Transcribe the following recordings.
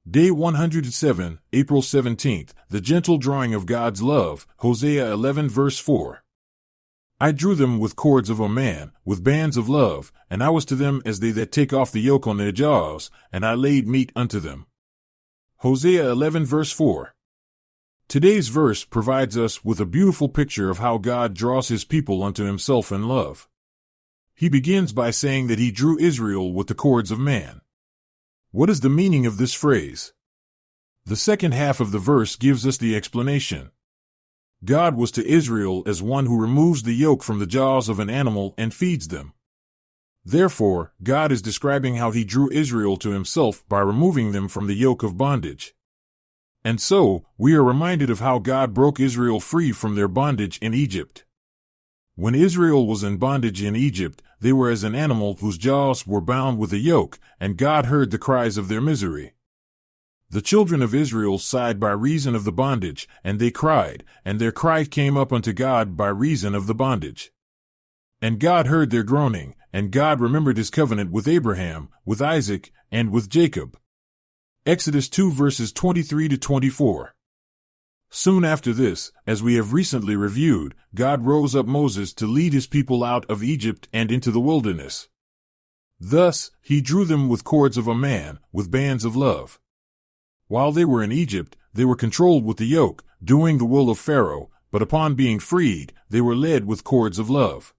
Day 107, April 17th, the gentle drawing of God's love, Hosea 11 verse 4. I drew them with cords of a man, with bands of love, and I was to them as they that take off the yoke on their jaws, and I laid meat unto them. Hosea 11 verse 4. Today's verse provides us with a beautiful picture of how God draws his people unto himself in love. He begins by saying that he drew Israel with the cords of man. What is the meaning of this phrase? The second half of the verse gives us the explanation. God was to Israel as one who removes the yoke from the jaws of an animal and feeds them. Therefore, God is describing how he drew Israel to himself by removing them from the yoke of bondage. And so, we are reminded of how God broke Israel free from their bondage in Egypt. When Israel was in bondage in Egypt, they were as an animal whose jaws were bound with a yoke, and God heard the cries of their misery. The children of Israel sighed by reason of the bondage, and they cried, and their cry came up unto God by reason of the bondage. And God heard their groaning, and God remembered his covenant with Abraham, with Isaac, and with Jacob. Exodus 2 verses 23 to 24. Soon after this, as we have recently reviewed, God rose up Moses to lead his people out of Egypt and into the wilderness. Thus, he drew them with cords of a man, with bands of love. While they were in Egypt, they were controlled with the yoke, doing the will of Pharaoh, but upon being freed, they were led with cords of love.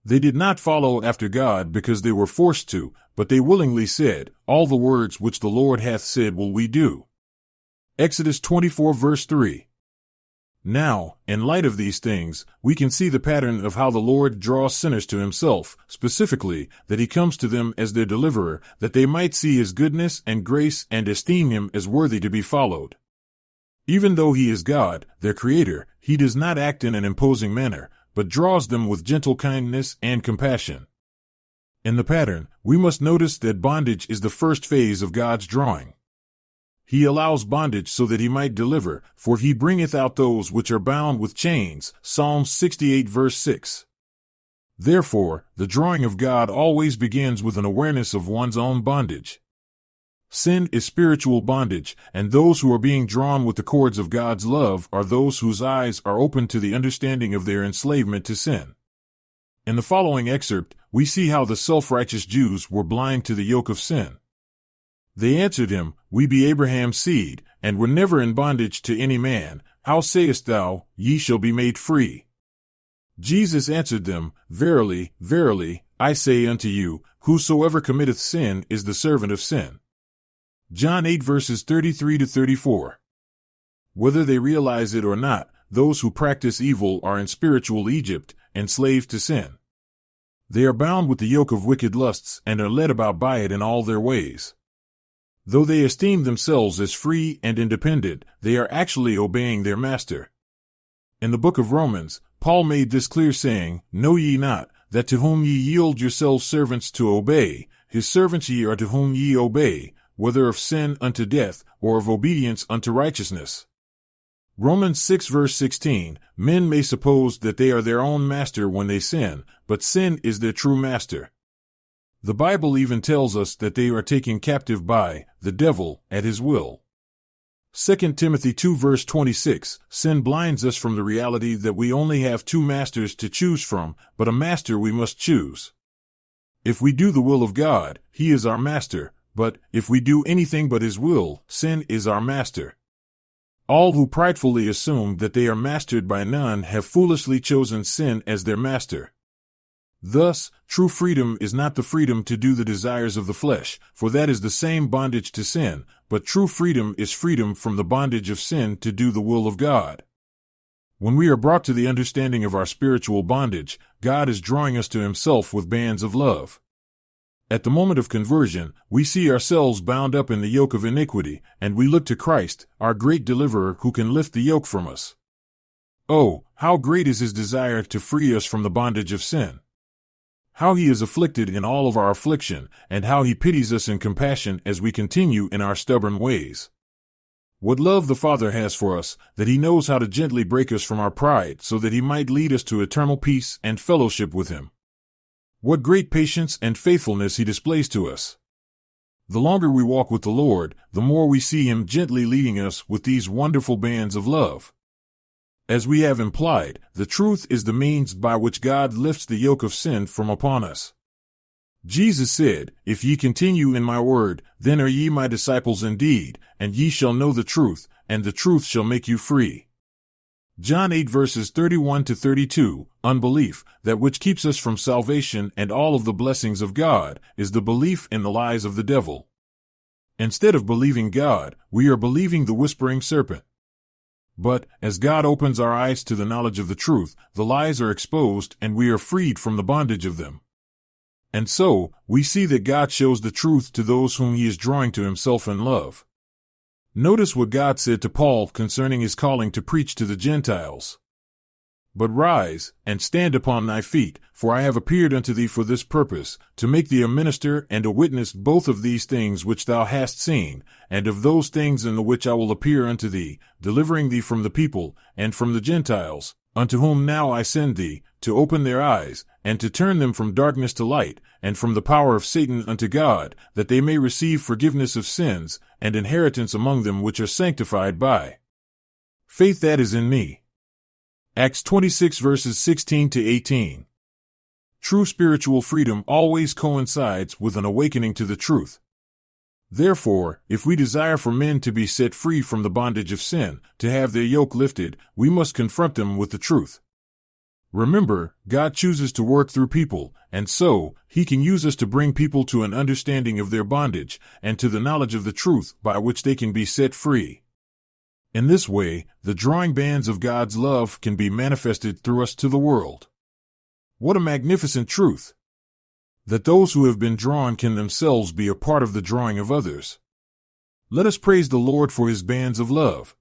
They did not follow after God because they were forced to, but they willingly said, "All the words which the Lord hath said will we do." Exodus 24 verse 3. Now, in light of these things, we can see the pattern of how the Lord draws sinners to himself, specifically, that he comes to them as their deliverer, that they might see his goodness and grace and esteem him as worthy to be followed. Even though he is God, their creator, he does not act in an imposing manner, but draws them with gentle kindness and compassion. In the pattern, we must notice that bondage is the first phase of God's drawing. He allows bondage so that he might deliver, for he bringeth out those which are bound with chains, Psalms 68 verse 6. Therefore, the drawing of God always begins with an awareness of one's own bondage. Sin is spiritual bondage, and those who are being drawn with the cords of God's love are those whose eyes are open to the understanding of their enslavement to sin. In the following excerpt, we see how the self-righteous Jews were blind to the yoke of sin. They answered him, "We be Abraham's seed, and were never in bondage to any man. How sayest thou, ye shall be made free?" Jesus answered them, "Verily, verily, I say unto you, whosoever committeth sin is the servant of sin." John 8 verses 33 to 34. Whether they realize it or not, those who practice evil are in spiritual Egypt, enslaved to sin. They are bound with the yoke of wicked lusts and are led about by it in all their ways. Though they esteem themselves as free and independent, they are actually obeying their master. In the book of Romans, Paul made this clear, saying, "Know ye not, that to whom ye yield yourselves servants to obey, his servants ye are to whom ye obey, whether of sin unto death, or of obedience unto righteousness." Romans 6 verse 16, men may suppose that they are their own master when they sin, but sin is their true master. The Bible even tells us that they are taken captive by the devil at his will. 2 Timothy 2 verse 26, sin blinds us from the reality that we only have two masters to choose from, but a master we must choose. If we do the will of God, he is our master, but if we do anything but his will, sin is our master. All who pridefully assume that they are mastered by none have foolishly chosen sin as their master. Thus, true freedom is not the freedom to do the desires of the flesh, for that is the same bondage to sin, but true freedom is freedom from the bondage of sin to do the will of God. When we are brought to the understanding of our spiritual bondage, God is drawing us to himself with bands of love. At the moment of conversion, we see ourselves bound up in the yoke of iniquity, and we look to Christ, our great deliverer, who can lift the yoke from us. Oh, how great is his desire to free us from the bondage of sin! How he is afflicted in all of our affliction, and how he pities us in compassion as we continue in our stubborn ways. What love the Father has for us, that he knows how to gently break us from our pride so that he might lead us to eternal peace and fellowship with him. What great patience and faithfulness he displays to us. The longer we walk with the Lord, the more we see Him gently leading us with these wonderful bands of love. As we have implied, the truth is the means by which God lifts the yoke of sin from upon us. Jesus said, "If ye continue in my word, then are ye my disciples indeed, and ye shall know the truth, and the truth shall make you free." John 8 verses 31 to 32, unbelief, that which keeps us from salvation and all of the blessings of God, is the belief in the lies of the devil. Instead of believing God, we are believing the whispering serpent. But, as God opens our eyes to the knowledge of the truth, the lies are exposed and we are freed from the bondage of them. And so, we see that God shows the truth to those whom He is drawing to Himself in love. Notice what God said to Paul concerning his calling to preach to the Gentiles. "But rise, and stand upon thy feet, for I have appeared unto thee for this purpose, to make thee a minister and a witness both of these things which thou hast seen, and of those things in the which I will appear unto thee, delivering thee from the people, and from the Gentiles, unto whom now I send thee, to open their eyes, and to turn them from darkness to light, and from the power of Satan unto God, that they may receive forgiveness of sins, and inheritance among them which are sanctified by faith that is in me." Acts 26 verses 16 to 18. True spiritual freedom always coincides with an awakening to the truth. Therefore, if we desire for men to be set free from the bondage of sin, to have their yoke lifted, we must confront them with the truth. Remember, God chooses to work through people, and so, He can use us to bring people to an understanding of their bondage, and to the knowledge of the truth by which they can be set free. In this way, the drawing bands of God's love can be manifested through us to the world. What a magnificent truth! That those who have been drawn can themselves be a part of the drawing of others. Let us praise the Lord for His bands of love.